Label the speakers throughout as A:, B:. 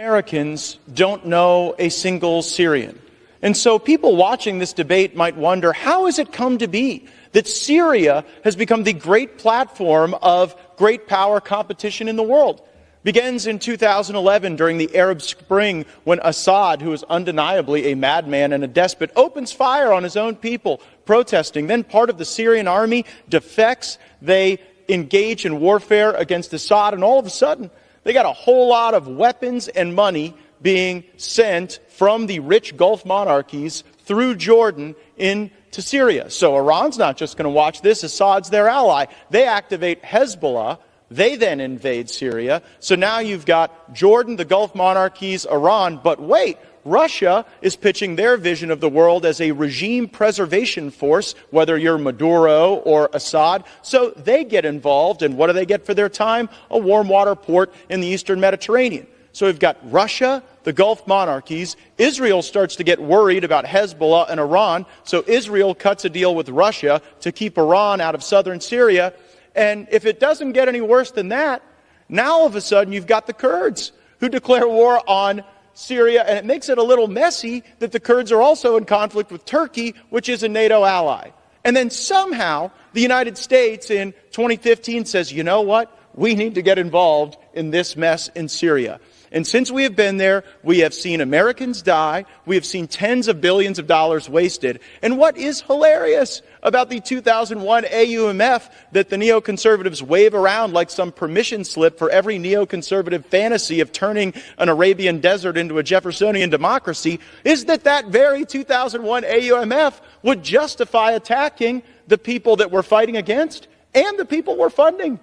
A: Americans don't know a single Syrian. And so people watching this debate might wonder, how has it come to be that Syria has become the great platform of great power competition in the world? Begins in 2011 during the Arab Spring, when Assad, who is undeniably a madman and a despot, opens fire on his own people protesting. Then part of the Syrian army defects. They engage in warfare against Assad, and all of a sudden they got a whole lot of weapons and money being sent from the rich Gulf monarchies through Jordan into Syria. So Iran's not just going to watch this. Assad's their ally. They activate Hezbollah. They then invade Syria. So now you've got Jordan, the Gulf monarchies, Iran. But wait, Russia is pitching their vision of the world as a regime preservation force, whether you're Maduro or Assad. So they get involved. And what do they get for their time? A warm water port in the Eastern Mediterranean. So we've got Russia, the Gulf monarchies. Israel starts to get worried about Hezbollah and Iran. So Israel cuts a deal with Russia to keep Iran out of southern Syria. And if it doesn't get any worse than that, now all of a sudden you've got the Kurds who declare war on Syria. And it makes it a little messy that the Kurds are also in conflict with Turkey, which is a NATO ally. And then somehow the United States in 2015 says, you know what? We need to get involved in this mess in Syria. And since we have been there, we have seen Americans die. We have seen tens of billions of dollars wasted. And what is hilarious about the 2001 AUMF that the neoconservatives wave around like some permission slip for every neoconservative fantasy of turning an Arabian desert into a Jeffersonian democracy is that that very 2001 AUMF would justify attacking the people that we're fighting against and the people we're funding.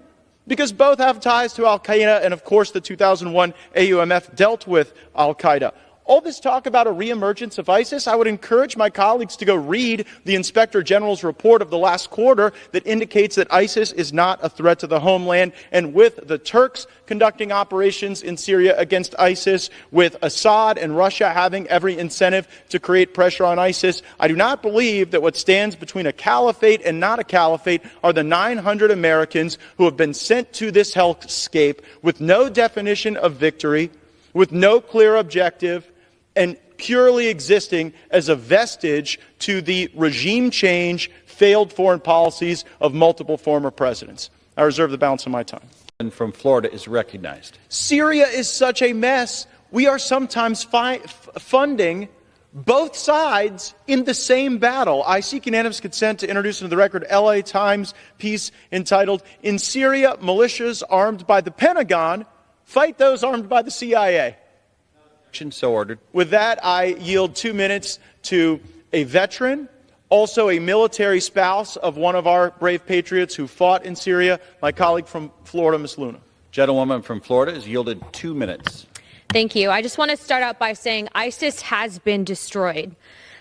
A: Because both have ties to al-Qaeda, and of course the 2001 AUMF dealt with al-Qaeda. All this talk about a reemergence of ISIS, I would encourage my colleagues to go read the Inspector General's report of the last quarter that indicates that ISIS is not a threat to the homeland. And with the Turks conducting operations in Syria against ISIS, with Assad and Russia having every incentive to create pressure on ISIS, I do not believe that what stands between a caliphate and not a caliphate are the 900 Americans who have been sent to this hellscape with no definition of victory, with no clear objective, and purely existing as a vestige to the regime change, failed foreign policies of multiple former presidents. I reserve the balance of my time.
B: And from Florida is recognized.
A: Syria is such a mess. We are sometimes funding both sides in the same battle. I seek unanimous consent to introduce into the record LA Times piece entitled, "In Syria, Militias Armed by the Pentagon Fight Those Armed by the CIA."
B: So ordered.
A: With that, I yield 2 minutes to a veteran, also a military spouse of one of our brave patriots who fought in Syria, my colleague from Florida, Ms. Luna.
B: Gentlewoman from Florida is yielded 2 minutes.
C: Thank you. I just want to start out by saying ISIS has been destroyed.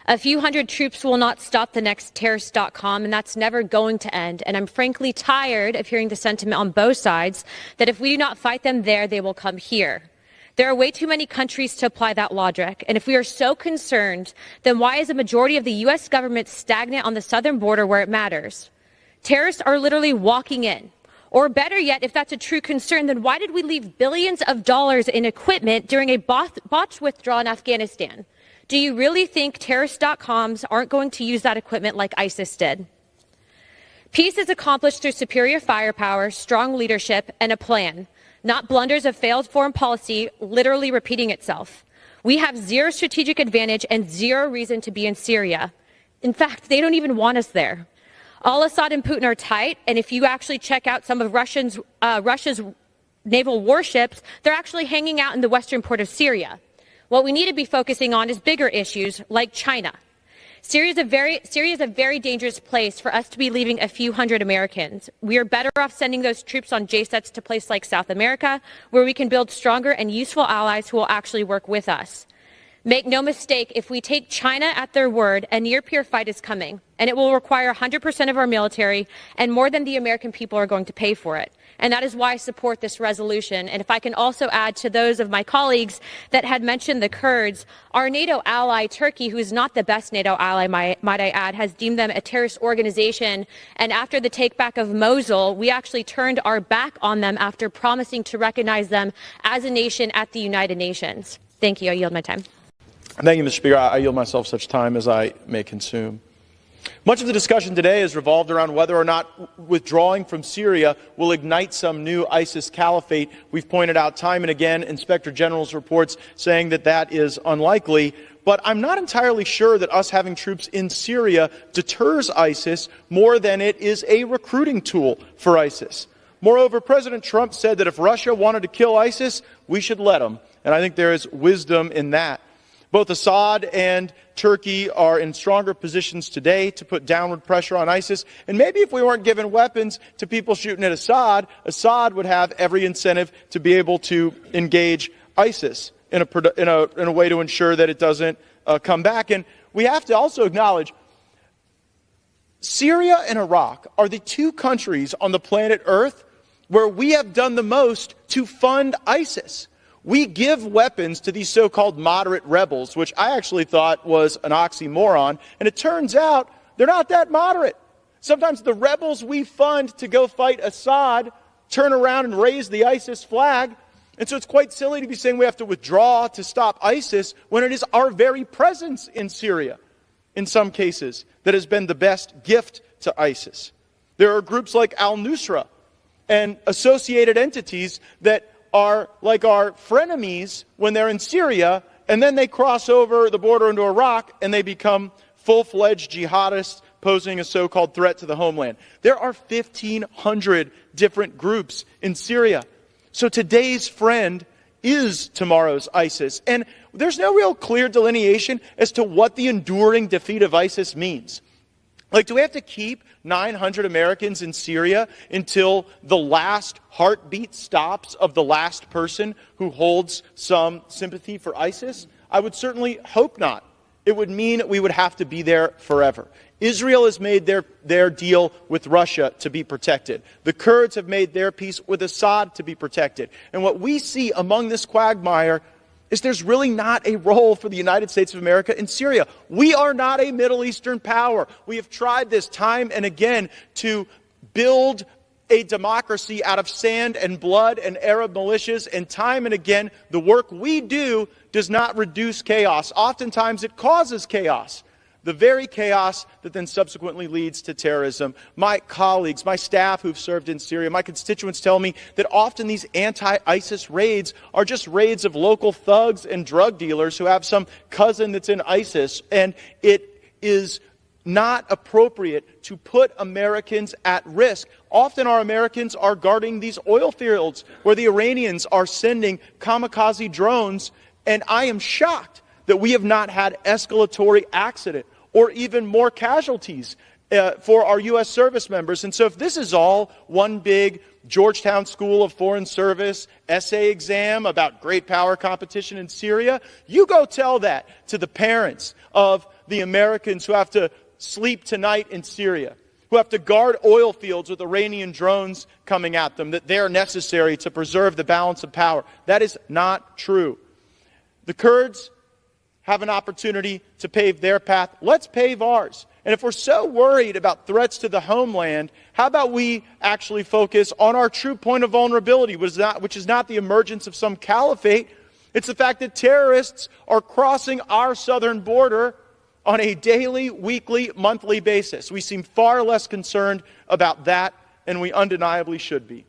C: A few hundred troops will not stop the next terrorist.com, and that's never going to end. And I'm frankly tired of hearing the sentiment on both sides that if we do not fight them there, they will come here. There are way too many countries to apply that logic. And if we are so concerned, then why is a majority of the U.S. government stagnant on the southern border where it matters? Terrorists are literally walking in. Or better yet, if that's a true concern, then why did we leave billions of dollars in equipment during a botched withdrawal in Afghanistan? Do you really think terrorist.coms aren't going to use that equipment like ISIS did? Peace is accomplished through superior firepower, strong leadership, and a plan. Not blunders of failed foreign policy literally repeating itself. We have zero strategic advantage and zero reason to be in Syria. In fact, they don't even want us there. Al-Assad and Putin are tight, and if you actually check out some of Russia's naval warships, they're actually hanging out in the western port of Syria. What we need to be focusing on is bigger issues like China. Syria is a very dangerous place for us to be leaving a few hundred Americans. We are better off sending those troops on JSETs to places like South America, where we can build stronger and useful allies who will actually work with us. Make no mistake, if we take China at their word, a near-peer fight is coming, and it will require 100% of our military and more than the American people are going to pay for it. And that is why I support this resolution. And if I can also add to those of my colleagues that had mentioned the Kurds, our NATO ally, Turkey, who is not the best NATO ally, might I add, has deemed them a terrorist organization. And after the takeback of Mosul, we actually turned our back on them after promising to recognize them as a nation at the United Nations. Thank you. I yield my time.
A: Thank you, Mr. Speaker. I yield myself such time as I may consume. Much of the discussion today has revolved around whether or not withdrawing from Syria will ignite some new ISIS caliphate. We've pointed out time and again Inspector General's reports saying that that is unlikely. But I'm not entirely sure that us having troops in Syria deters ISIS more than it is a recruiting tool for ISIS. Moreover, President Trump said that if Russia wanted to kill ISIS, we should let them. And I think there is wisdom in that. Both Assad and Turkey are in stronger positions today to put downward pressure on ISIS. And maybe if we weren't giving weapons to people shooting at Assad, Assad would have every incentive to be able to engage ISIS in a way to ensure that it doesn't come back. And we have to also acknowledge Syria and Iraq are the two countries on the planet Earth where we have done the most to fund ISIS. We give weapons to these so-called moderate rebels, which I actually thought was an oxymoron, and it turns out they're not that moderate. Sometimes the rebels we fund to go fight Assad turn around and raise the ISIS flag, and so it's quite silly to be saying we have to withdraw to stop ISIS when it is our very presence in Syria, in some cases, that has been the best gift to ISIS. There are groups like al-Nusra and associated entities that are like our frenemies when they're in Syria, and then they cross over the border into Iraq and they become full-fledged jihadists posing a so-called threat to the homeland. There are 1,500 different groups in Syria. So today's friend is tomorrow's ISIS. And there's no real clear delineation as to what the enduring defeat of ISIS means. Like, do we have to keep 900 Americans in Syria until the last heartbeat stops of the last person who holds some sympathy for ISIS? I would certainly hope not. It would mean we would have to be there forever. Israel has made their deal with Russia to be protected. The Kurds have made their peace with Assad to be protected. And what we see among this quagmire is there's really not a role for the United States of America in Syria. We are not a Middle Eastern power. We have tried this time and again to build a democracy out of sand and blood and Arab militias, and time and again, the work we do does not reduce chaos. Oftentimes it causes chaos. The very chaos that then subsequently leads to terrorism. My colleagues, my staff who've served in Syria, my constituents tell me that often these anti-ISIS raids are just raids of local thugs and drug dealers who have some cousin that's in ISIS. And it is not appropriate to put Americans at risk. Often our Americans are guarding these oil fields where the Iranians are sending kamikaze drones. And I am shocked that we have not had escalatory accident or even more casualties for our U.S. service members. And so if this is all one big Georgetown School of Foreign Service essay exam about great power competition in Syria, you go tell that to the parents of the Americans who have to sleep tonight in Syria, who have to guard oil fields with Iranian drones coming at them, that they're necessary to preserve the balance of power. That is not true. The Kurds have an opportunity to pave their path. Let's pave ours. And if we're so worried about threats to the homeland, how about we actually focus on our true point of vulnerability, which is not the emergence of some caliphate. It's the fact that terrorists are crossing our southern border on a daily, weekly, monthly basis. We seem far less concerned about that, and we undeniably should be.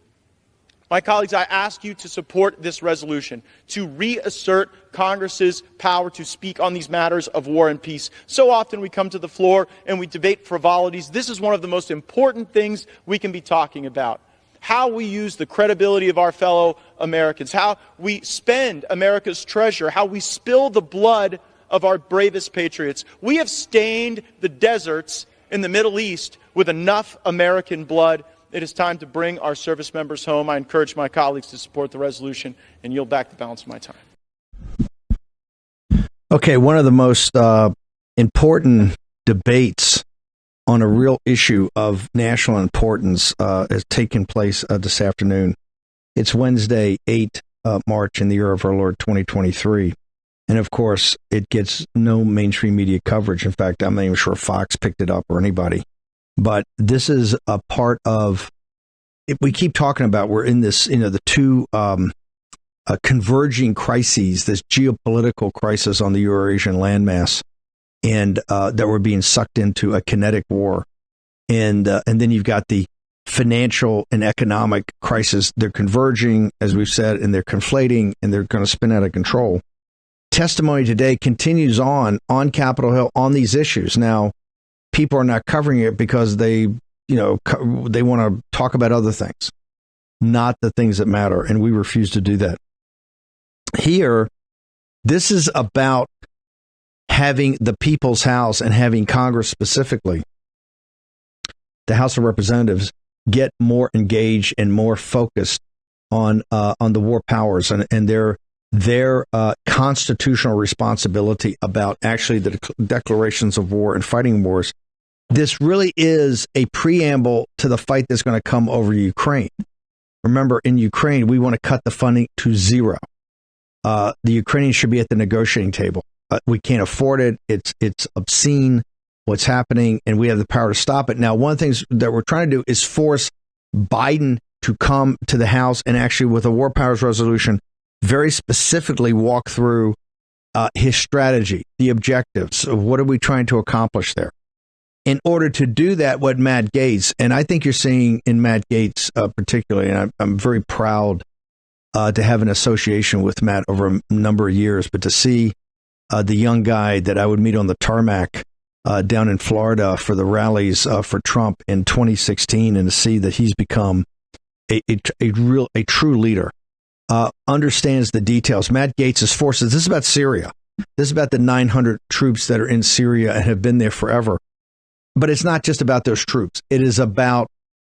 A: My colleagues, I ask you to support this resolution, to reassert Congress's power to speak on these matters of war and peace. So often we come to the floor and we debate frivolities. This is one of the most important things we can be talking about. How we use the credibility of our fellow Americans, how we spend America's treasure, how we spill the blood of our bravest patriots. We have stained the deserts in the Middle East with enough American blood. It is time to bring our service members home. I encourage my colleagues to support the resolution and yield back the balance of my time.
D: Okay, one of the most important debates on a real issue of national importance has taken place this afternoon. It's Wednesday, 8 March in the year of our Lord 2023. And of course, it gets no mainstream media coverage. In fact, I'm not even sure Fox picked it up or anybody. But this is a part of, we keep talking about, we're in this, the two converging crises, this geopolitical crisis on the Eurasian landmass, and that we're being sucked into a kinetic war. And then you've got the financial and economic crisis. They're converging, as we've said, and they're conflating, and they're going to spin out of control. Testimony today continues on Capitol Hill on these issues. Now, people are not covering it because they want to talk about other things, not the things that matter, and we refuse to do that. Here, this is about having the people's house and having Congress, specifically the House of Representatives, get more engaged and more focused on the war powers and their constitutional responsibility about actually the declarations of war and fighting wars. This really is a preamble to the fight that's going to come over Ukraine. Remember, in Ukraine, we want to cut the funding to zero. The Ukrainians should be at the negotiating table. We can't afford it. It's obscene what's happening, and we have the power to stop it. Now, one of the things that we're trying to do is force Biden to come to the House and actually, with a war powers resolution, very specifically walk through his strategy, the objectives of what are we trying to accomplish there. In order to do that, what Matt Gaetz, and I think you're seeing in Matt Gaetz particularly, and I'm very proud to have an association with Matt over a number of years, but to see the young guy that I would meet on the tarmac down in Florida for the rallies for Trump in 2016, and to see that he's become a true leader, understands the details. Matt Gaetz' forces, this is about Syria. This is about the 900 troops that are in Syria and have been there forever. But it's not just about those troops. It is about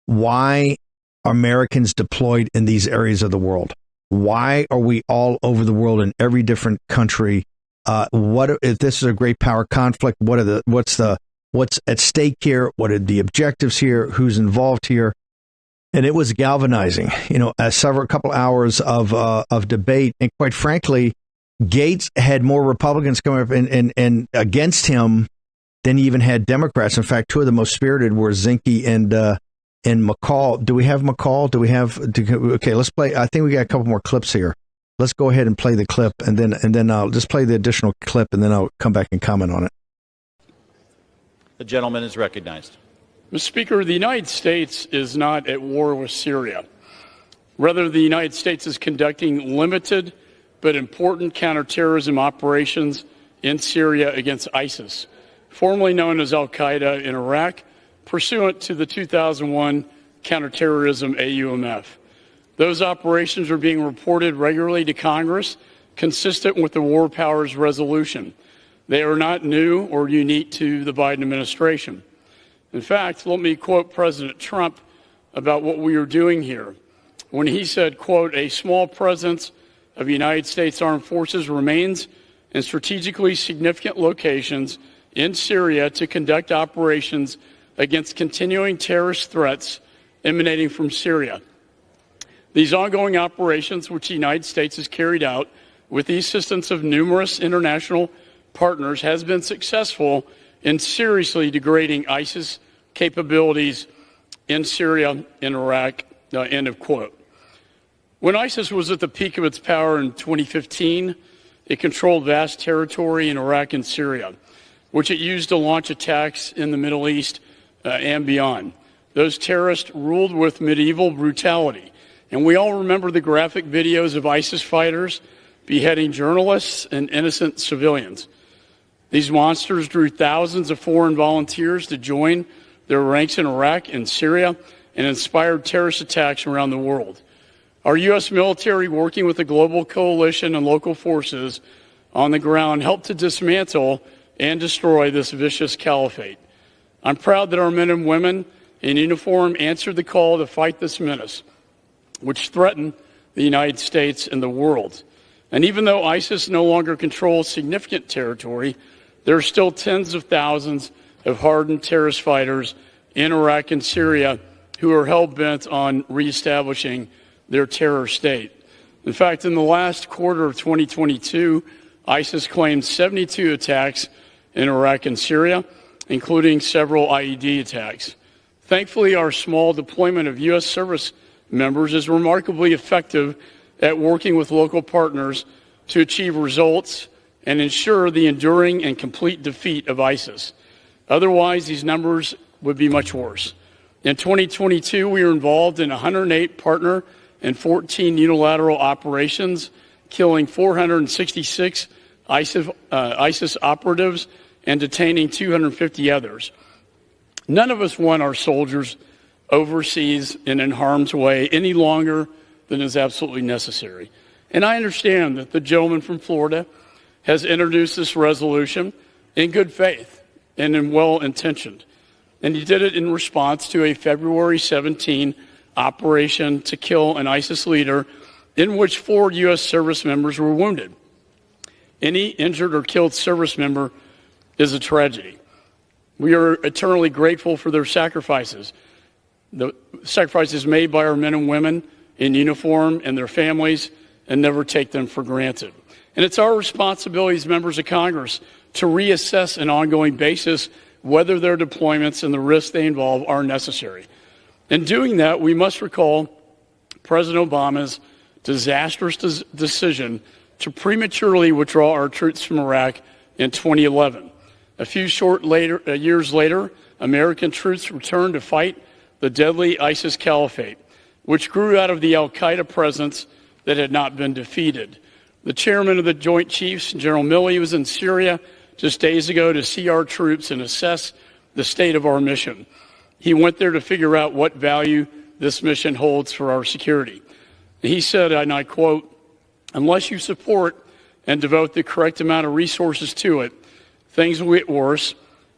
D: why Americans deployed in these areas of the world. Why are we all over the world in every different country? What if this is a great power conflict? What's at stake here? What are the objectives here? Who's involved here? And it was galvanizing. A couple hours of debate, and quite frankly, Gaetz had more Republicans coming up and against him than he even had Democrats. In fact, two of the most spirited were Zinke and McCall. Do we have McCall? Okay, let's play. I think we got a couple more clips here. Let's go ahead and play the clip, and then I'll just play the additional clip, and then I'll come back and comment on it.
B: The gentleman is recognized.
E: Mr. Speaker, the United States is not at war with Syria. Rather, the United States is conducting limited but important counterterrorism operations in Syria against ISIS, formerly known as al-Qaeda in Iraq, pursuant to the 2001 counterterrorism AUMF. Those operations are being reported regularly to Congress, consistent with the War Powers Resolution. They are not new or unique to the Biden administration. In fact, let me quote President Trump about what we are doing here when he said, quote, "A small presence of United States Armed Forces remains in strategically significant locations in Syria to conduct operations against continuing terrorist threats emanating from Syria. These ongoing operations, which the United States has carried out with the assistance of numerous international partners, has been successful in seriously degrading ISIS capabilities in Syria and Iraq," end of quote. When ISIS was at the peak of its power in 2015, it controlled vast territory in Iraq and Syria, which it used to launch attacks in the Middle East and beyond. Those terrorists ruled with medieval brutality, and we all remember the graphic videos of ISIS fighters beheading journalists and innocent civilians. These monsters drew thousands of foreign volunteers to join their ranks in Iraq and Syria and inspired terrorist attacks around the world. Our U.S. military, working with the global coalition and local forces on the ground, helped to dismantle and destroy this vicious caliphate. I'm proud that our men and women in uniform answered the call to fight this menace, which threatened the United States and the world. And even though ISIS no longer controls significant territory, there are still tens of thousands of hardened terrorist fighters in Iraq and Syria who are hell-bent on reestablishing their terror state. In fact, in the last quarter of 2022, ISIS claimed 72 attacks in Iraq and Syria, including several IED attacks. Thankfully, our small deployment of U.S. service members is remarkably effective at working with local partners to achieve results and ensure the enduring and complete defeat of ISIS. Otherwise, these numbers would be much worse. In 2022, we were involved in 108 partner and 14 unilateral operations, killing 466 ISIS operatives and detaining 250 others. None of us want our soldiers overseas and in harm's way any longer than is absolutely necessary. And I understand that the gentleman from Florida has introduced this resolution in good faith and in well-intentioned. And he did it in response to a February 17 operation to kill an ISIS leader in which 4 U.S. service members were wounded. Any injured or killed service member is a tragedy. We are eternally grateful for their sacrifices, the sacrifices made by our men and women in uniform and their families, and never take them for granted. And it's our responsibility as members of Congress to reassess an ongoing basis whether their deployments and the risks they involve are necessary. In doing that, we must recall President Obama's disastrous decision to prematurely withdraw our troops from Iraq in 2011. A few years later, American troops returned to fight the deadly ISIS caliphate, which grew out of the al-Qaeda presence that had not been defeated. The chairman of the Joint Chiefs, General Milley, was in Syria just days ago to see our troops and assess the state of our mission. He went there to figure out what value this mission holds for our security. He said, and I quote, "Unless you support and devote the correct amount of resources to it, things will get worse,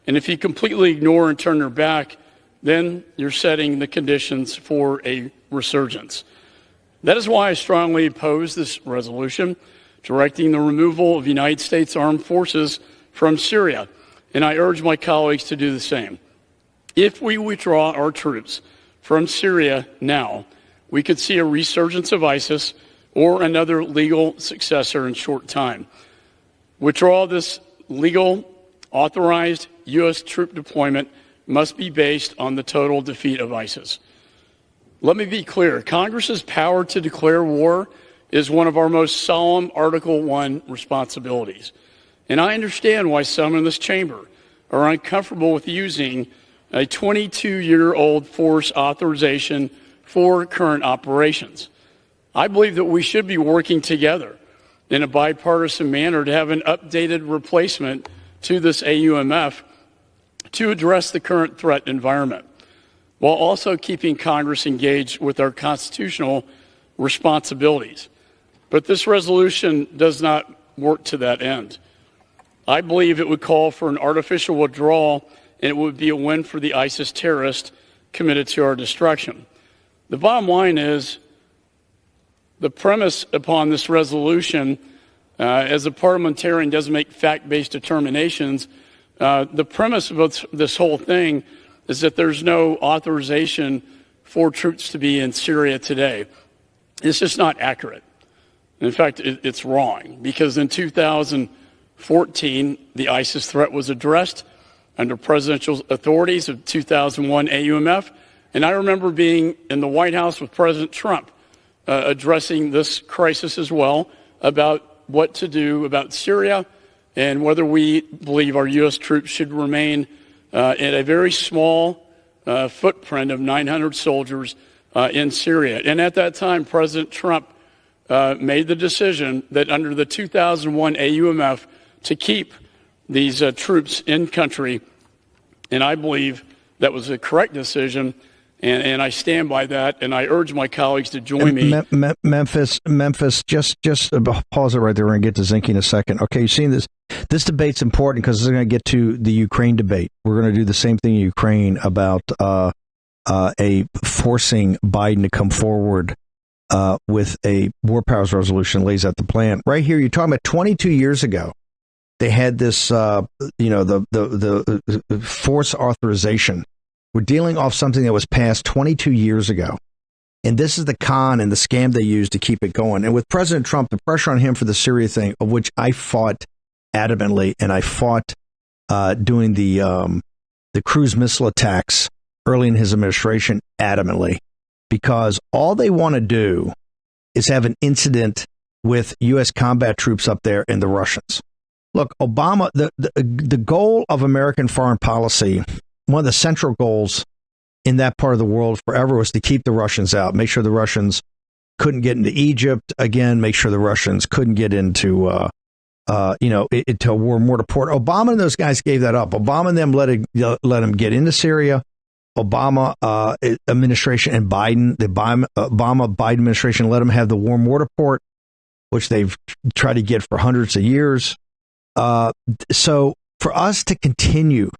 E: and if you completely ignore and turn your back, then you're setting the conditions for a resurgence." That is why I strongly oppose this resolution directing the removal of United States armed forces from Syria, and I urge my colleagues to do the same. If we withdraw our troops from Syria now, we could see a resurgence of ISIS or another legal successor in short time. Withdrawal of this legal, authorized U.S. troop deployment must be based on the total defeat of ISIS. Let me be clear. Congress's power to declare war is one of our most solemn Article I responsibilities. And I understand why some in this chamber are uncomfortable with using a 22-year-old force authorization for current operations. I believe that we should be working together in a bipartisan manner to have an updated replacement to this AUMF to address the current threat environment, while also keeping Congress engaged with our constitutional responsibilities. But this resolution does not work to that end. I believe it would call for an artificial withdrawal, and it would be a win for the ISIS terrorists committed to our destruction. The bottom line is the premise upon this resolution, as a parliamentarian doesn't make fact-based determinations, the premise of this whole thing is that there's no authorization for troops to be in Syria today. It's just not accurate. In fact, it's wrong, because in 2014, the ISIS threat was addressed under presidential authorities of 2001 AUMF, and I remember being in the White House with President Trump addressing this crisis as well, about what to do about Syria and whether we believe our U.S. troops should remain in a very small footprint of 900 soldiers in Syria. And at that time, President Trump made the decision that under the 2001 AUMF to keep these troops in country, and I believe that was a correct decision, and I stand by that, and I urge my colleagues to join me.
D: Memphis, just pause it right there. We're going to get to Zinke in a second. Okay, you've seen this. This debate's important because it's going to get to the Ukraine debate. We're going to do the same thing in Ukraine about forcing Biden to come forward with a war powers resolution, lays out the plan. Right here, you're talking about 22 years ago. They had this, the force authorization. We're dealing off something that was passed 22 years ago. And this is the con and the scam they used to keep it going. And with President Trump, the pressure on him for the Syria thing, of which I fought adamantly, and I fought doing the cruise missile attacks early in his administration adamantly, because all they want to do is have an incident with U.S. combat troops up there and the Russians. Look, Obama, the goal of American foreign policy, one of the central goals in that part of the world forever, was to keep the Russians out, make sure the Russians couldn't get into Egypt again, make sure the Russians couldn't get into, into a war more to port. Obama and those guys gave that up. Obama and them let them get into Syria. Obama administration and Biden, the Obama-Biden administration, let them have the war mortar port, which they've tried to get for hundreds of years. So for us to continue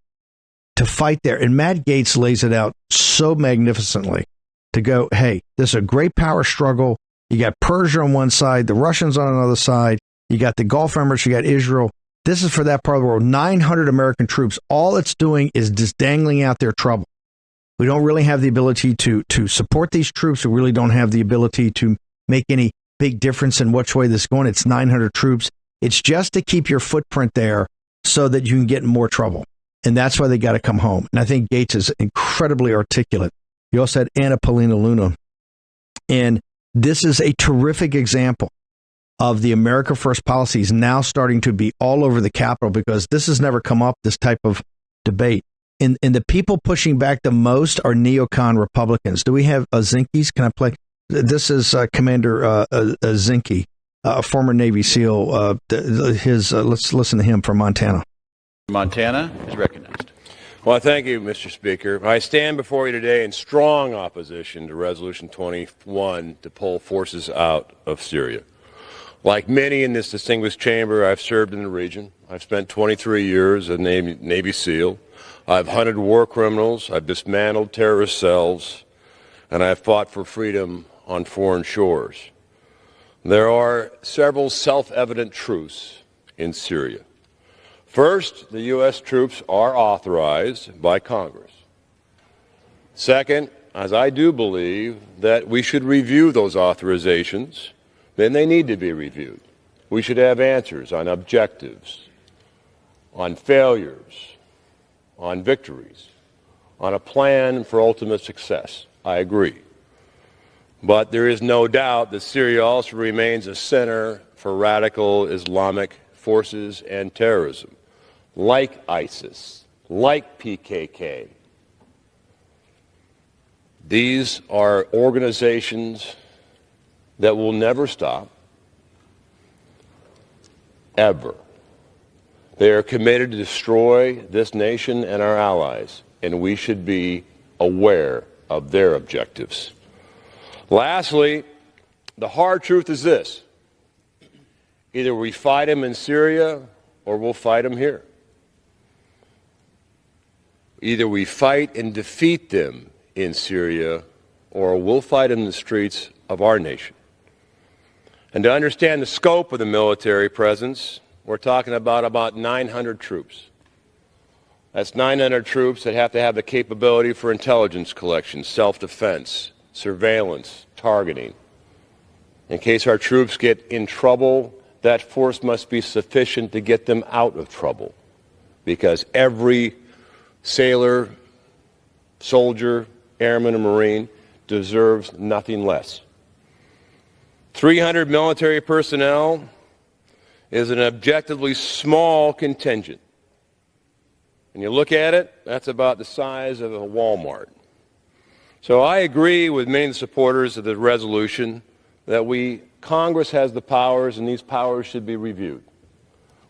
D: to fight there, and Matt Gaetz lays it out so magnificently, to go, hey, this is a great power struggle. You got Persia on one side, the Russians on another side. You got the Gulf Emirates, you got Israel. This is for that part of the world. 900 American troops. All it's doing is just dangling out their trouble. We don't really have the ability to support these troops. We really don't have the ability to make any big difference in which way this is going. It's 900 troops. It's just to keep your footprint there so that you can get in more trouble. And that's why they got to come home. And I think Gaetz is incredibly articulate. You also had Anna Paulina Luna. And this is a terrific example of the America First policies now starting to be all over the Capitol, because this has never come up, this type of debate. And the people pushing back the most are NeoCon Republicans. Do we have Zinke's? Can I play? This is Commander Zinke, a former Navy SEAL. Let's listen to him from Montana.
B: Montana is recognized.
F: Well, thank you, Mr. Speaker. I stand before you today in strong opposition to Resolution 21 to pull forces out of Syria. Like many in this distinguished chamber, I've served in the region. I've spent 23 years as a Navy SEAL. I've hunted war criminals, I've dismantled terrorist cells, and I've fought for freedom on foreign shores. There are several self-evident truths in Syria. First, the U.S. troops are authorized by Congress. Second, as I do believe that we should review those authorizations, then they need to be reviewed. We should have answers on objectives, on failures, on victories, on a plan for ultimate success. I agree. But there is no doubt that Syria also remains a center for radical Islamic forces and terrorism, like ISIS, like PKK. These are organizations that will never stop, ever. They are committed to destroy this nation and our allies, and we should be aware of their objectives. Lastly, the hard truth is this: either we fight them in Syria or we'll fight them here. Either we fight and defeat them in Syria or we'll fight in the streets of our nation. And to understand the scope of the military presence, we're talking about 900 troops. That's 900 troops that have to have the capability for intelligence collection, self-defense, surveillance, targeting. In case our troops get in trouble, that force must be sufficient to get them out of trouble, because every sailor, soldier, airman, and Marine deserves nothing less. 300 military personnel is an objectively small contingent. When you look at it, that's about the size of a Walmart. So I agree with many of the supporters of the resolution that Congress has the powers, and these powers should be reviewed.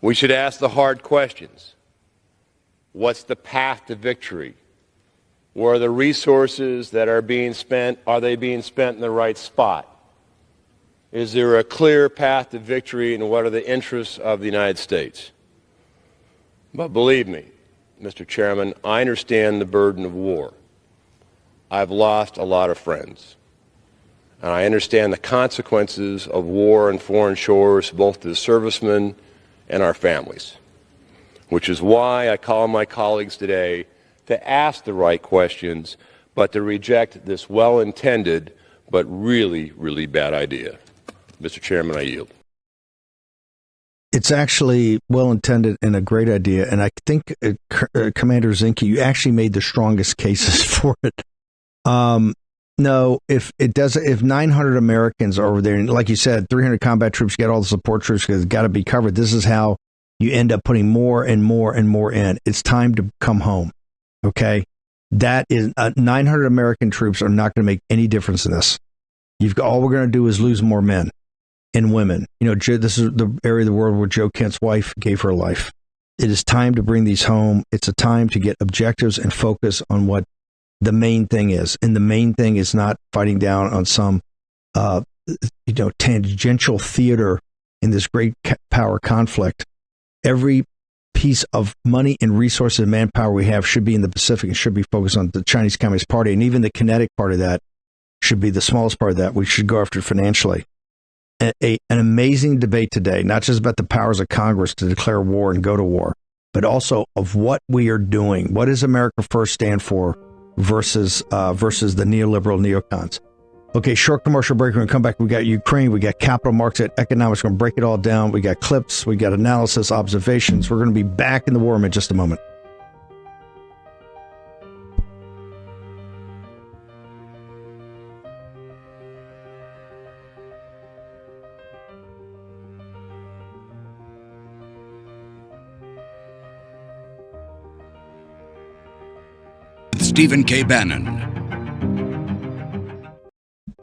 F: We should ask the hard questions. What's the path to victory? Where are the resources that are being spent? Are they being spent in the right spot? Is there a clear path to victory, and what are the interests of the United States? But believe me, Mr. Chairman, I understand the burden of war. I've lost a lot of friends. and I understand the consequences of war on foreign shores, both to the servicemen and our families, which is why I call on my colleagues today to ask the right questions, but to reject this well-intended but really, really bad idea. Mr. Chairman, I yield.
D: It's actually well-intended and a great idea, and I think, Commander Zinke, you actually made the strongest cases for it. No, if 900 Americans are over there, and like you said, 300 combat troops, get all the support troops, because it's got to be covered. This is how you end up putting more and more and more in. It's time to come home, okay? That is 900 American troops are not going to make any difference in this. All we're going to do is lose more men and women. You know, this is the area of the world where Joe Kent's wife gave her life. It is time to bring these home. It's a time to get objectives and focus on what the main thing is. And the main thing is not fighting down on some, tangential theater in this great power conflict. Every piece of money and resources and manpower we have should be in the Pacific and should be focused on the Chinese Communist Party. And even the kinetic part of that should be the smallest part of that. We should go after it financially. An amazing debate today, not just about the powers of Congress to declare war and go to war, but also of what we are doing. What does America First stand for versus the neoliberal neocons? Okay, short commercial break. We're going to come back. We got Ukraine. We got capital markets, economics. We're going to break it all down. We got clips. We got analysis, observations. We're going to be back in the war room in just a moment.
G: Stephen K. Bannon.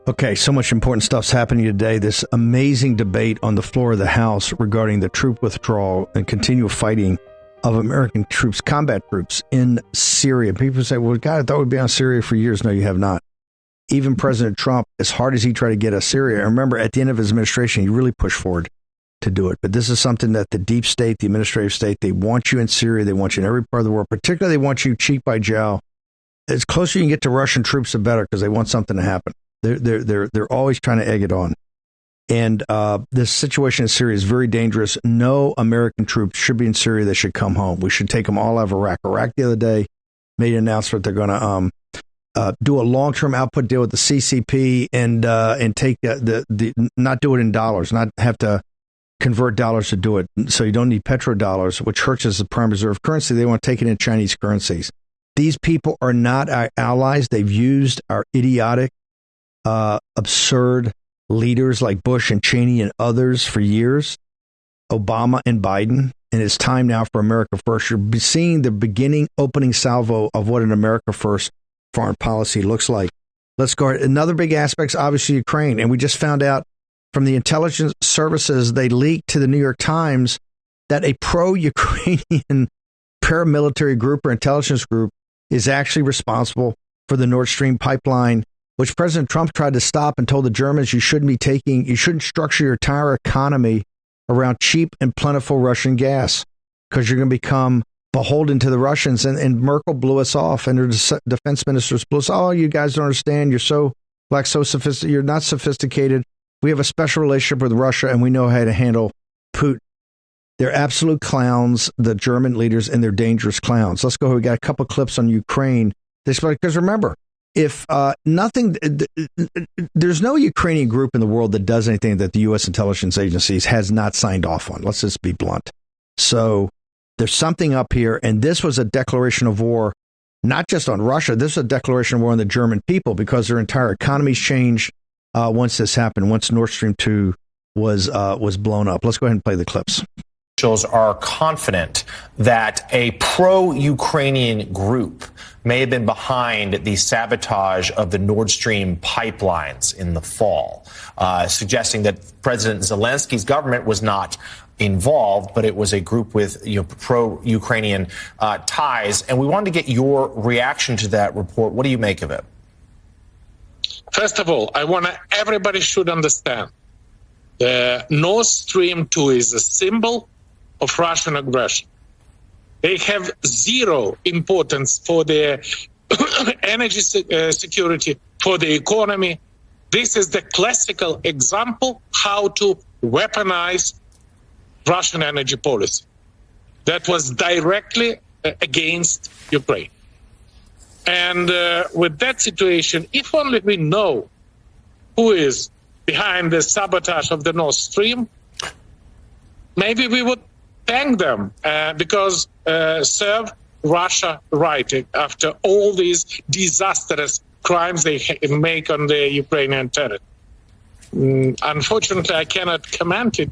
D: Okay, so much important stuff's happening today. This amazing debate on the floor of the House regarding the troop withdrawal and continual fighting of American troops, combat troops in Syria. People say, well, God, I thought we'd be on Syria for years. No, you have not. Even President Trump, as hard as he tried to get us Syria, I remember at the end of his administration, he really pushed forward to do it. But this is something that the deep state, the administrative state, they want you in Syria. They want you in every part of the world. Particularly, they want you cheek by jowl. As closer you can get to Russian troops, the better, because they want something to happen. They're always trying to egg it on. And this situation in Syria is very dangerous. No American troops should be in Syria. They should come home. We should take them all out of Iraq. Iraq the other day made an announcement they're going to do a long-term output deal with the CCP and take not do it in dollars, not have to convert dollars to do it. So you don't need petrodollars, which hurts as the prime reserve currency. They want to take it in Chinese currencies. These people are not our allies. They've used our idiotic, absurd leaders like Bush and Cheney and others for years, Obama and Biden. And it's time now for America First. You're seeing the opening salvo of what an America First foreign policy looks like. Let's go ahead. Another big aspect is obviously Ukraine. And we just found out from the intelligence services, they leaked to the New York Times that a pro-Ukrainian paramilitary group or intelligence group is actually responsible for the Nord Stream pipeline, which President Trump tried to stop and told the Germans you shouldn't structure your entire economy around cheap and plentiful Russian gas because you're going to become beholden to the Russians. And Merkel blew us off, and her defense ministers blew us. Oh, you guys don't understand. You're so sophisticated. You're not sophisticated. We have a special relationship with Russia, and we know how to handle Putin. They're absolute clowns, the German leaders, and they're dangerous clowns. Let's go. We got a couple clips on Ukraine. Because remember, if there's no Ukrainian group in the world that does anything that the U.S. intelligence agencies has not signed off on. Let's just be blunt. So there's something up here, and this was a declaration of war, not just on Russia. This is a declaration of war on the German people because their entire economies changed once this happened. Once Nord Stream 2 was blown up. Let's go ahead and play the clips.
H: Officials are confident that a pro-Ukrainian group may have been behind the sabotage of the Nord Stream pipelines in the fall, suggesting that President Zelensky's government was not involved, but it was a group with pro-Ukrainian ties. And we wanted to get your reaction to that report. What do you make of it?
I: First of all, everybody should understand the Nord Stream 2 is a symbol of Russian aggression. They have zero importance for their energy security, for the economy, This is the classical example how to weaponize Russian energy policy that was directly against Ukraine. And with that situation, if only we know who is behind the sabotage of the Nord Stream, maybe we would thank them because serve Russia right after all these disastrous crimes they make on the Ukrainian territory. Unfortunately, I cannot comment it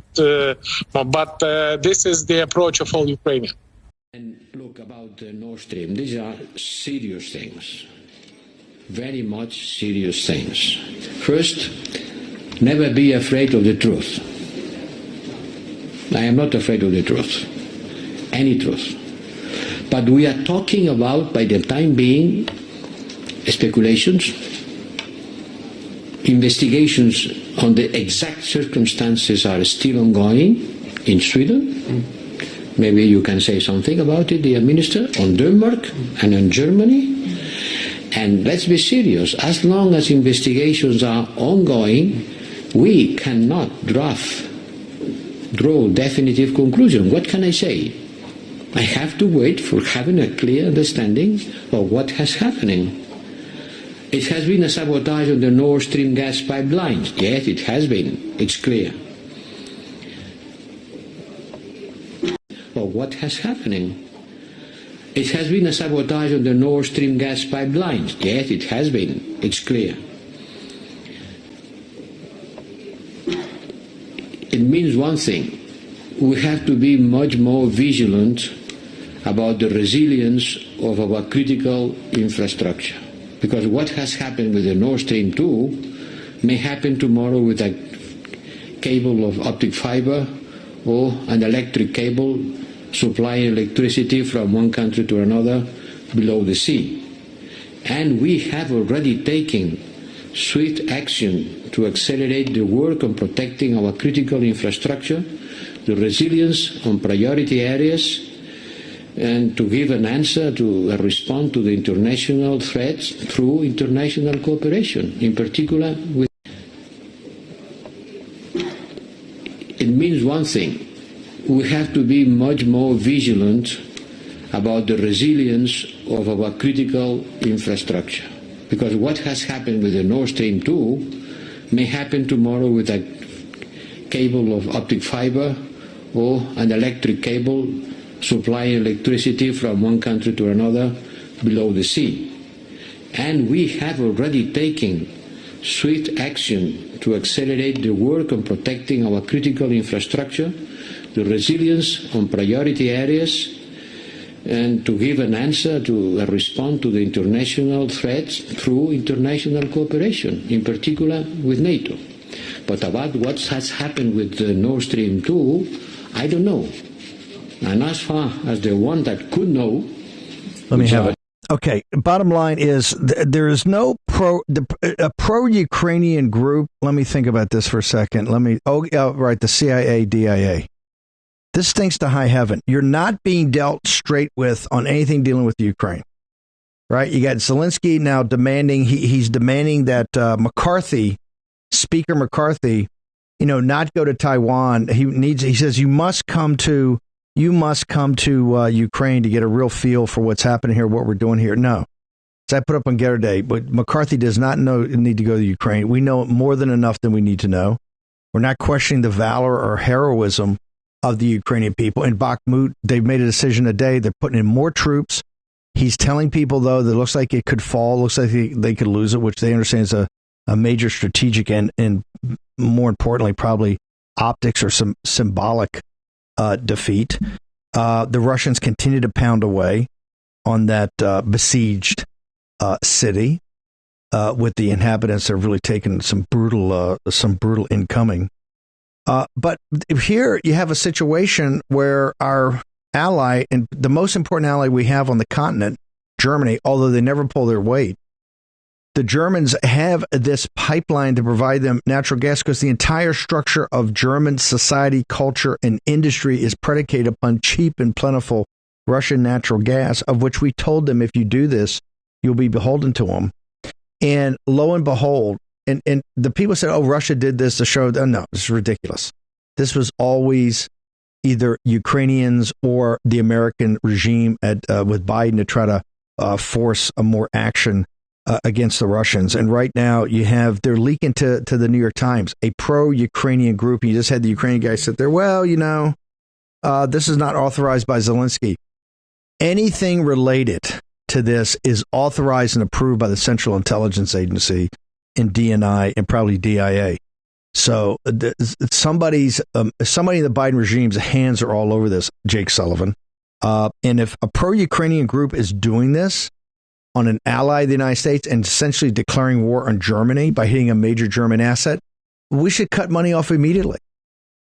I: more, but this is the approach of all Ukrainians.
J: And look, about the Nord Stream, these are serious things, very much serious things. First, never be afraid of the truth. I am not afraid of the truth, any truth. But we are talking about, by the time being, speculations, investigations on the exact circumstances are still ongoing in Sweden. Maybe you can say something about it, dear Minister, on Denmark and on Germany. And let's be serious, as long as investigations are ongoing, we cannot draw definitive conclusion. What can I say? I have to wait for having a clear understanding of what has happening. It has been a sabotage of the Nord Stream gas pipelines. Yes, it has been. It's clear. But what has happening? It has been a sabotage of the Nord Stream gas pipelines. Yes, it has been. It's clear. It means one thing. We have to be much more vigilant about the resilience of our critical infrastructure. Because what has happened with the Nord Stream 2 may happen tomorrow with a cable of optic fiber or an electric cable supplying electricity from one country to another below the sea. And we have already taken swift action to accelerate the work on protecting our critical infrastructure, the resilience on priority areas, and to give an answer to respond to the international threats through international cooperation, in particular with. It means one thing. We have to be much more vigilant about the resilience of our critical infrastructure. Because what has happened with the Nord Stream 2 may happen tomorrow with a cable of optic fiber or an electric cable supplying electricity from one country to another below the sea. And we have already taken swift action to accelerate the work on protecting our critical infrastructure, the resilience on priority areas, and to give an answer to respond to the international threats through international cooperation, in particular with NATO. But about what has happened with the Nord Stream 2, I don't know. And as far as the one that could know,
D: let me have it. Okay. Bottom line is there is no pro-Ukrainian group. Let me think about this for a second. Right. The CIA, DIA. This stinks to high heaven. You're not being dealt straight with on anything dealing with Ukraine. Right. You got Zelensky now demanding, he's demanding that Speaker McCarthy, not go to Taiwan. He says, you must come to Ukraine to get a real feel for what's happening here, what we're doing here. No. As I put up on Getter Day, but McCarthy does not need to go to Ukraine. We know more than enough than we need to know. We're not questioning the valor or heroism of the Ukrainian people. In Bakhmut, they've made a decision today. They're putting in more troops. He's telling people, though, that it looks like it could fall, looks like they could lose it, which they understand is a major strategic and more importantly, probably optics or some symbolic defeat. The Russians continue to pound away on that besieged city with the inhabitants that have really taken some brutal incoming. But here you have a situation where our ally, and the most important ally we have on the continent, Germany, although they never pull their weight, the Germans have this pipeline to provide them natural gas because the entire structure of German society, culture, and industry is predicated upon cheap and plentiful Russian natural gas, of which we told them if you do this, you'll be beholden to them. And lo and behold, and the people said, oh, Russia did this to show, no, this is ridiculous. This was always either Ukrainians or the American regime with Biden to try to force a more action against the Russians. And right now they're leaking to the New York Times, a pro-Ukrainian group. You just had the Ukrainian guy sit there, well, this is not authorized by Zelensky. Anything related to this is authorized and approved by the Central Intelligence Agency and DNI and probably DIA. So somebody in the Biden regime's hands are all over this, Jake Sullivan. And if a pro-Ukrainian group is doing this on an ally of the United States and essentially declaring war on Germany by hitting a major German asset, we should cut money off immediately.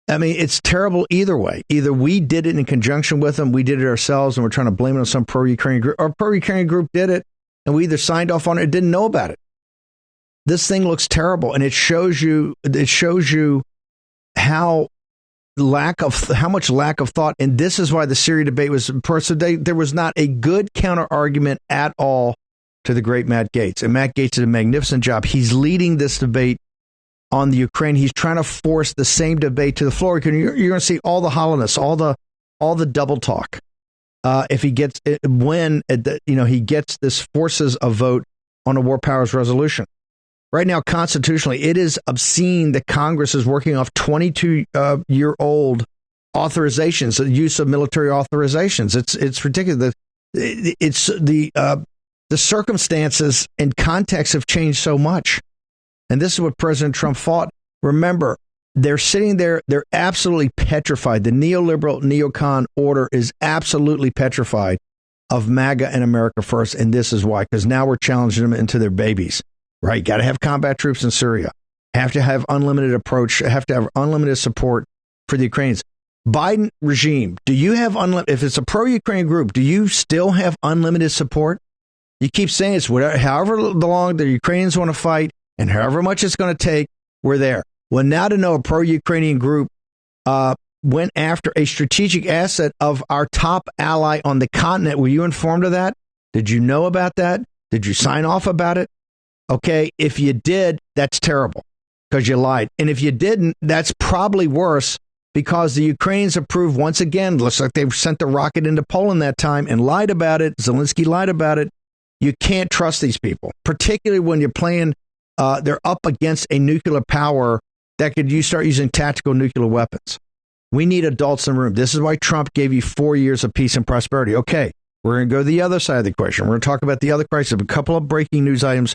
D: I mean, it's terrible either way. Either we did it in conjunction with them, we did it ourselves, and we're trying to blame it on some pro-Ukrainian group, or pro-Ukrainian group did it, and we either signed off on it or didn't know about it. This thing looks terrible, and it shows you how much lack of thought. And this is why the Syria debate was there was not a good counter argument at all to the great Matt Gaetz. And Matt Gaetz did a magnificent job. He's leading this debate on the Ukraine. He's trying to force the same debate to the floor. You're going to see all the hollowness, all the double talk. If he gets he gets this forces a vote on a war powers resolution. Right now, constitutionally, it is obscene that Congress is working off 22-year-old authorizations, the use of military authorizations. It's ridiculous. It's the circumstances and context have changed so much. And this is what President Trump fought. Remember, they're sitting there. They're absolutely petrified. The neoliberal NeoCon order is absolutely petrified of MAGA and America first. And this is why, because now we're challenging them into their babies. Right, got to have combat troops in Syria. Have to have unlimited approach. Have to have unlimited support for the Ukrainians. Biden regime, do you have unlimited? If it's a pro-Ukraine group, do you still have unlimited support? You keep saying it's whatever, however long the Ukrainians want to fight, and however much it's going to take, we're there. Well, now to know a pro-Ukrainian group went after a strategic asset of our top ally on the continent. Were you informed of that? Did you know about that? Did you sign off about it? Okay, if you did, that's terrible because you lied. And if you didn't, that's probably worse because the Ukrainians approved once again. Looks like they sent the rocket into Poland that time and lied about it. Zelensky lied about it. You can't trust these people, particularly when you're playing. They're up against a nuclear power that could start using tactical nuclear weapons. We need adults in the room. This is why Trump gave you 4 years of peace and prosperity. Okay, we're going to go to the other side of the equation. We're going to talk about the other crisis. A couple of breaking news items.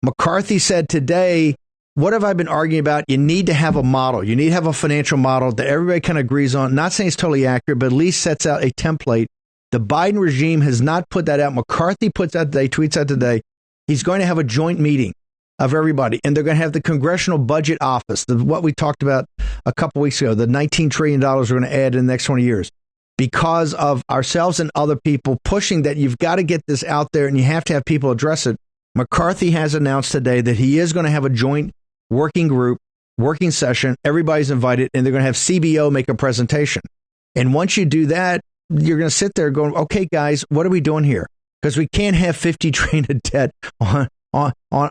D: McCarthy said today, what have I been arguing about? You need to have a model. You need to have a financial model that everybody kind of agrees on. Not saying it's totally accurate, but at least sets out a template. The Biden regime has not put that out. McCarthy puts out today, tweets out today. He's going to have a joint meeting of everybody, and they're going to have the Congressional Budget Office, what we talked about a couple weeks ago, the $19 trillion we're going to add in the next 20 years. Because of ourselves and other people pushing that you've got to get this out there and you have to have people address it. McCarthy has announced today that he is going to have a joint working group, working session. Everybody's invited, and they're going to have CBO make a presentation. And once you do that, you're going to sit there going, okay, guys, what are we doing here? Because we can't have 50 trillion of debt on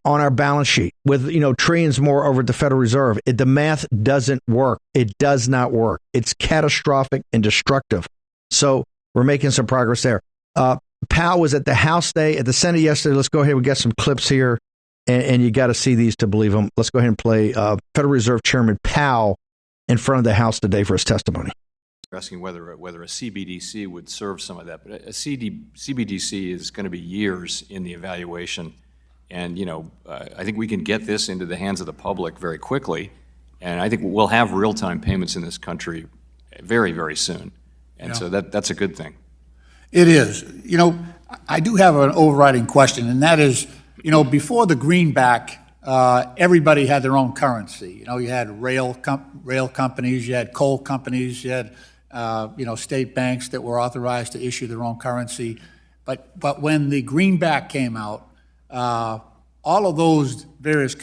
D: our balance sheet with, trillions more over at the Federal Reserve. The math doesn't work. It does not work. It's catastrophic and destructive. So we're making some progress there. Powell was at the House day, at the Senate yesterday. Let's go ahead. We got some clips here, and you got to see these to believe them. Let's go ahead and play Federal Reserve Chairman Powell in front of the House today for his testimony.
K: You're asking whether a CBDC would serve some of that, but a CBDC is going to be years in the evaluation, and I think we can get this into the hands of the public very quickly, and I think we'll have real-time payments in this country very, very soon, and so that's a good thing.
L: It is. I do have an overriding question, and that is, before the greenback, everybody had their own currency. You had rail companies, you had coal companies, you had, state banks that were authorized to issue their own currency. But when the greenback came out, all of those various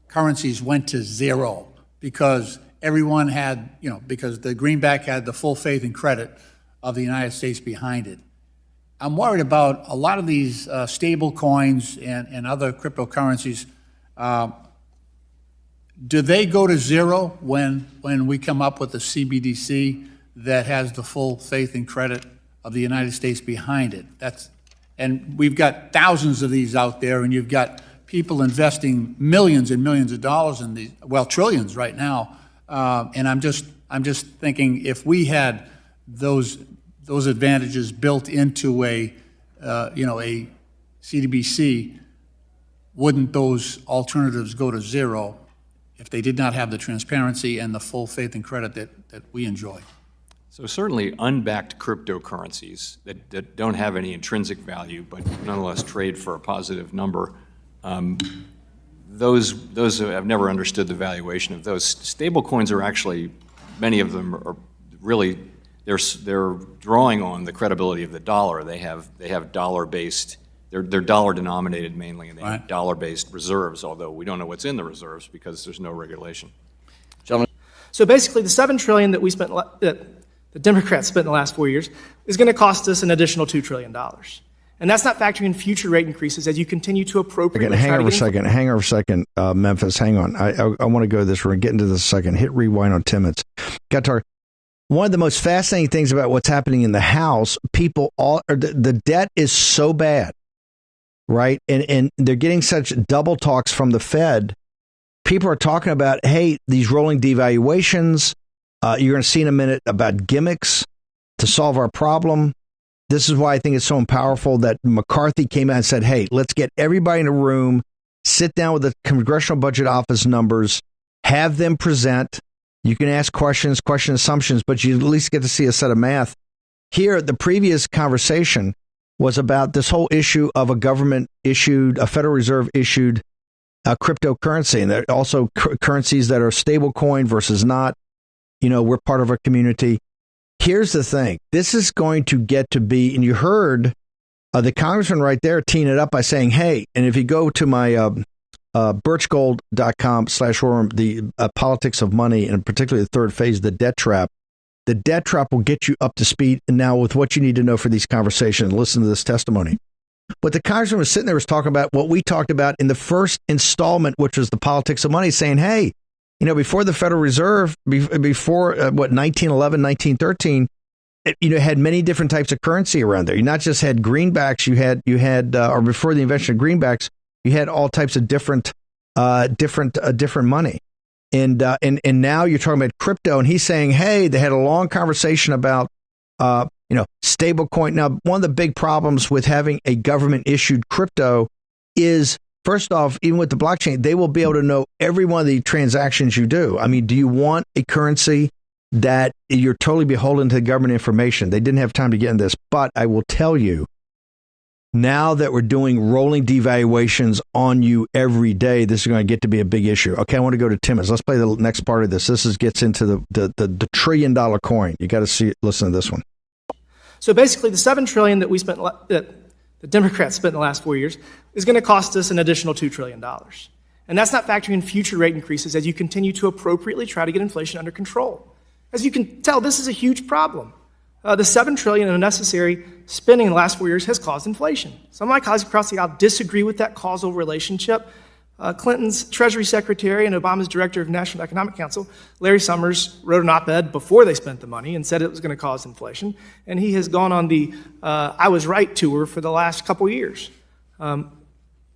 L: currencies went to zero because everyone had, because the greenback had the full faith and credit of the United States behind it. I'm worried about a lot of these stable coins and other cryptocurrencies. do they go to zero when we come up with a CBDC that has the full faith and credit of the United States behind it? And we've got thousands of these out there, and you've got people investing millions and millions of dollars in these, well, trillions right now. And I'm just thinking, if we had those advantages built into a CBDC, wouldn't those alternatives go to zero if they did not have the transparency and the full faith and credit that we enjoy?
K: So certainly unbacked cryptocurrencies that don't have any intrinsic value but nonetheless trade for a positive number, those I've never understood the valuation of those. Stable coins are actually, many of them are really, they're drawing on the credibility of the dollar. They have dollar-based, they're dollar denominated mainly, and they have dollar-based reserves, although we don't know what's in the reserves because there's no regulation.
B: Gentlemen.
M: So basically the $7 trillion that we spent, the Democrats spent in the last 4 years, is going to cost us an additional $2 trillion. And that's not factoring in future rate increases as you continue to appropriately.
D: Hang over a second, Memphis. Hang on. I want to go to this. We're going to get into this in a second. Hit rewind on Timmons. Got to talk. One of the most fascinating things about what's happening in the House, the debt is so bad, right? And they're getting such double talks from the Fed. People are talking about, hey, these rolling devaluations. You're going to see in a minute about gimmicks to solve our problem. This is why I think it's so powerful that McCarthy came out and said, hey, let's get everybody in a room, sit down with the Congressional Budget Office numbers, have them present. You can ask questions, question assumptions, but you at least get to see a set of math. Here, the previous conversation was about this whole issue of a Federal Reserve issued cryptocurrency, and there are also currencies that are stable coin versus not. We're part of our community. Here's the thing. This is going to get to be, and you heard the congressman right there teeing it up by saying, hey, and if you go to my birchgold.com/forum, the politics of money, and particularly the third phase, the debt trap will get you up to speed now with what you need to know for these conversations. Listen to this testimony. But the congressman was sitting there, was talking about what we talked about in the first installment, which was the politics of money, saying, hey, before the Federal Reserve, before 1911, 1913, had many different types of currency around there. You not just had greenbacks, you had, or before the invention of greenbacks, you had all types of different money. And now you're talking about crypto, and he's saying, hey, they had a long conversation about, stable coin. Now, one of the big problems with having a government issued crypto is, first off, even with the blockchain, they will be able to know every one of the transactions you do. I mean, do you want a currency that you're totally beholden to government information? They didn't have time to get in this, but I will tell you, now that we're doing rolling devaluations on you every day, this is going to get to be a big issue. Okay, I want to go to Timmons. Let's play the next part of this. Gets into the $1 trillion coin. You got to listen to this one.
M: So basically the $7 trillion that we spent, that the Democrats spent in the last 4 years, is going to cost us an additional $2 trillion. And that's not factoring in future rate increases as you continue to appropriately try to get inflation under control. As you can tell, this is a huge problem. The $7 trillion in unnecessary spending in the last 4 years has caused inflation. Some of my colleagues across the aisle disagree with that causal relationship. Clinton's Treasury Secretary and Obama's Director of National Economic Council, Larry Summers, wrote an op-ed before they spent the money and said it was going to cause inflation. And he has gone on the I was right tour for the last couple years.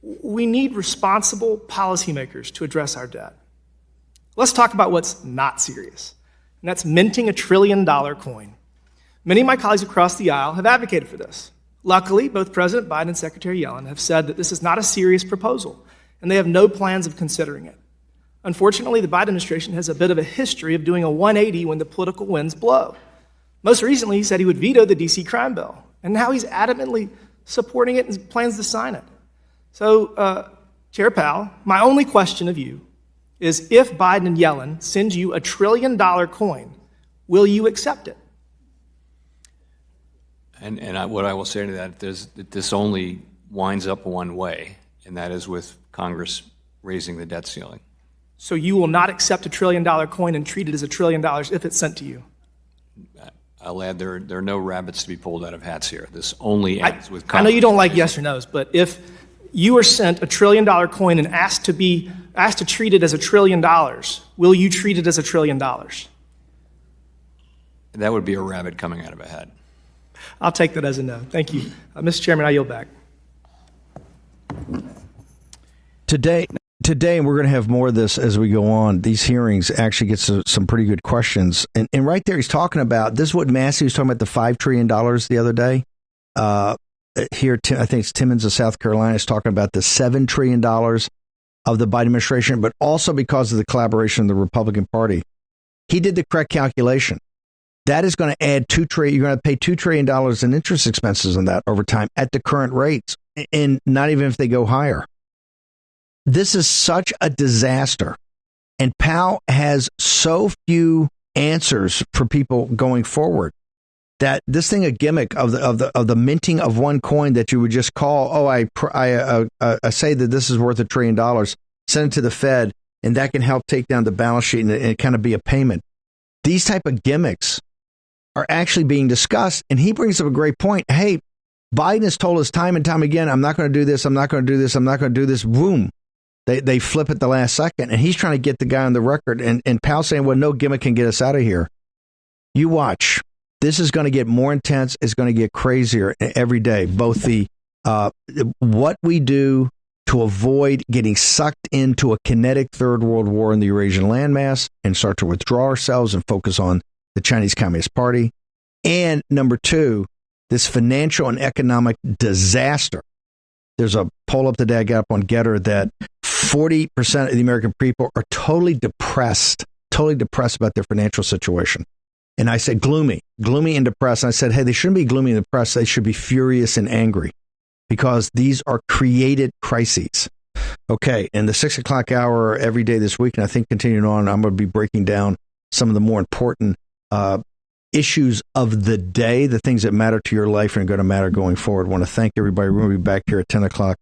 M: We need responsible policymakers to address our debt. Let's talk about what's not serious, and that's minting $1 trillion coin. Many of my colleagues across the aisle have advocated for this. Luckily, both President Biden and Secretary Yellen have said that this is not a serious proposal, and they have no plans of considering it. Unfortunately, the Biden administration has a bit of a history of doing a 180 when the political winds blow. Most recently, he said he would veto the D.C. crime bill, and now he's adamantly supporting it and plans to sign it. So, Chair Powell, my only question of you is, if Biden and Yellen send you $1 trillion coin, will you accept it?
K: And what I will say to that is that this only winds up one way, and that is with Congress raising the debt ceiling.
M: So you will not accept $1 trillion coin and treat it as $1 trillion if it's sent to you?
K: I'll add there are no rabbits to be pulled out of hats here. This only ends with Congress.
M: I know you don't like yes or no's, but if you are sent $1 trillion coin and asked to be asked to treat it as $1 trillion, will you treat it as $1 trillion?
K: That would be a rabbit coming out of a hat.
M: I'll take that as a no. Thank you. Mr. Chairman, I yield back.
D: Today, and we're going to have more of this as we go on, these hearings actually get some pretty good questions. And right there, he's talking about, this is what Massey was talking about, the $5 trillion the other day. Here, I think it's Timmons of South Carolina is talking about the $7 trillion of the Biden administration, but also because of the collaboration of the Republican Party. He did the correct calculation. That is going to add $2 trillion. You're going to pay $2 trillion in interest expenses on that over time at the current rates, and not even if they go higher. This is such a disaster, and Powell has so few answers for people going forward that this thing a gimmick of the minting of one coin that you would just call, I say that this is worth $1 trillion, send it to the Fed, and that can help take down the balance sheet and it kind of be a payment. These type of gimmicks are actually being discussed, and he brings up a great point. Hey, Biden has told us time and time again, I'm not going to do this, I'm not going to do this, I'm not going to do this. Boom. They flip at the last second, and he's trying to get the guy on the record, and Powell saying, well, no gimmick can get us out of here. You watch. This is going to get more intense. It's going to get crazier every day. Both the what we do to avoid getting sucked into a kinetic third world war in the Eurasian landmass and start to withdraw ourselves and focus on the Chinese Communist Party. And number two, this financial and economic disaster. There's a poll up today I got up on Getter that 40% of the American people are totally depressed about their financial situation. And I said, gloomy and depressed. And I said, hey, they shouldn't be gloomy and depressed. They should be furious and angry because these are created crises. Okay, in the 6 o'clock hour every day this week, and I think continuing on, I'm going to be breaking down some of the more important issues of the day, the things that matter to your life and are going to matter going forward. I want to thank everybody. We're going to be back here at 10 o'clock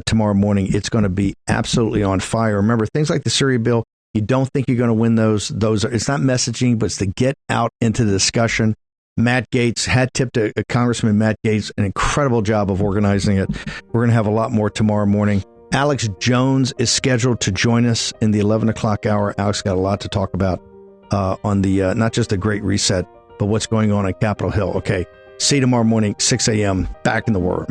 D: tomorrow morning. It's going to be absolutely on fire. Remember, things like the Syria bill, you don't think you're going to win those. It's not messaging, but it's to get out into the discussion. Matt Gaetz had tipped a Congressman Matt Gaetz an incredible job of organizing it. We're going to have a lot more tomorrow morning. Alex Jones is scheduled to join us in the 11 o'clock hour. Alex got a lot to talk about on the not just the Great Reset, but what's going on Capitol Hill. Okay, see you tomorrow morning, 6 a.m. Back in the Word.